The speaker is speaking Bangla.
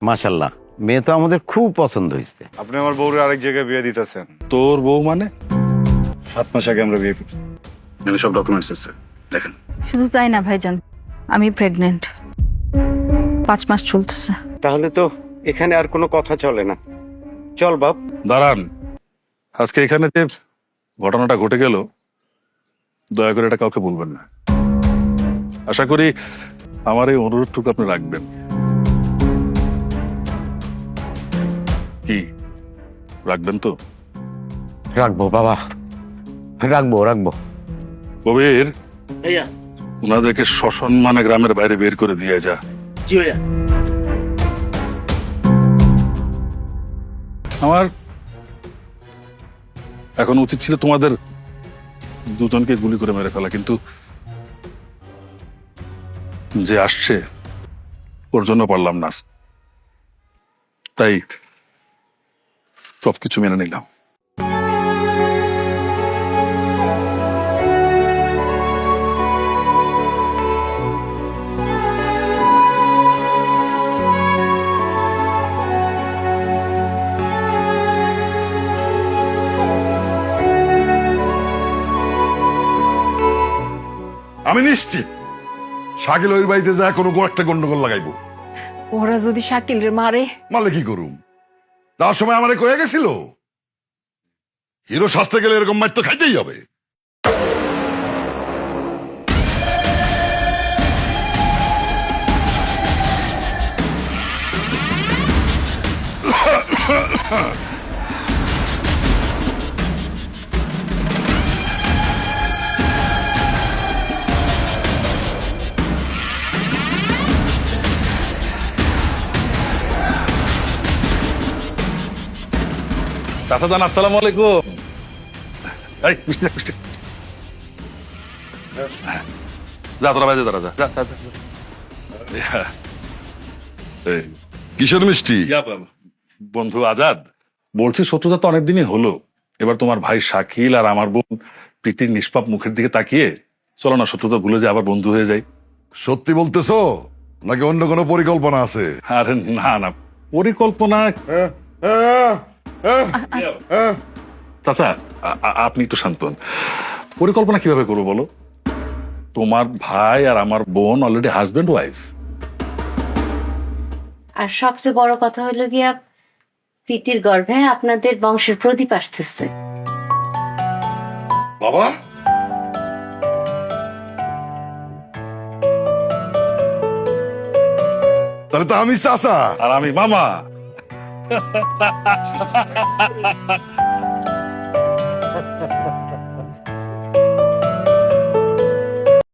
মাশাল্লাহ, মেয়ে তো আমাদের খুব পছন্দ হয়েছে। আপনি আমার বউরে আরেক জায়গায় বিয়ে দিতেছেন। তোর বউ মানে? 7 মাস আগে আমরা বিয়ে করছি। এখানে সব ডকুমেন্টস আছে, দেখেন। শুধু তাই না ভাইজান, আমি প্রেগনেন্ট, 5 মাস চলতেছে। তাহলে তো এখানে আর কোনো কথা চলে না। চল বাপ। দাঁড়ান, আজকে এখানে যে ঘটনাটা ঘটে গেল, দয়া করে এটা কাউকে বলবেন না। আশা করি আমার এই অনুরোধটুকু আপনি রাখবেন। কি রাখবেন তো? রাখবো বাবা, রাখবো। কবির, ভাইয়া। ওনাদেরকে সসম্মানে গ্রামের বাইরে বের করে দিয়ে যা। জি ভাইয়া। আমার এখন উচিত ছিল তোমাদের দুজনকে গুলি করে মেরে ফেলা, কিন্তু যে আসছে ওর জন্য পারলাম না, তাই সবকিছু মেনে নিলাম। আমি নিশ্চিত শাকিল ওই বাড়িতে যা কোনো একটা গন্ডগোল লাগাইবো। ওরা যদি শাকিল রে মারে, মারলে কি করুম? তার সময় আমারে কয়ে গেছিল হিরো শাস্তে গেলে এরকম মার তো খাইতেই হবে। চাচাদান, আসসালামু আলাইকুম। এই মিষ্টি মিষ্টি, যা তোরা বাইরে দাঁড়া, যা যা যা, যা। এই, কিসের মিষ্টি? ইয়া বন্ধু আজাদ, বলছি শত্রুতা তো অনেকদিনই হলো, এবার তোমার ভাই শাকিল আর আমার বোন প্রীতির নিষ্পাপ মুখের দিকে তাকিয়ে চলো না শত্রুতা ভুলে যায়, আবার বন্ধু হয়ে যাই। সত্যি বলতেছো নাকি অন্য কোনো পরিকল্পনা আছে? আরে না না, পরিকল্পনা। চাচা, আপনি একটু শান্ত হন। পরিকল্পনা কিভাবে করবো বলো? তোমার ভাই আর আমার বোন অলরেডি হাজবেন্ড ওয়াইফ। আর সবচেয়ে বড় কথা হলো গিয়া প্রীতির গর্ভে আপনাদের বংশের প্রদীপ আসতেছে। বাবা, তাহলে তো আমি চাচা আর আমি মামা।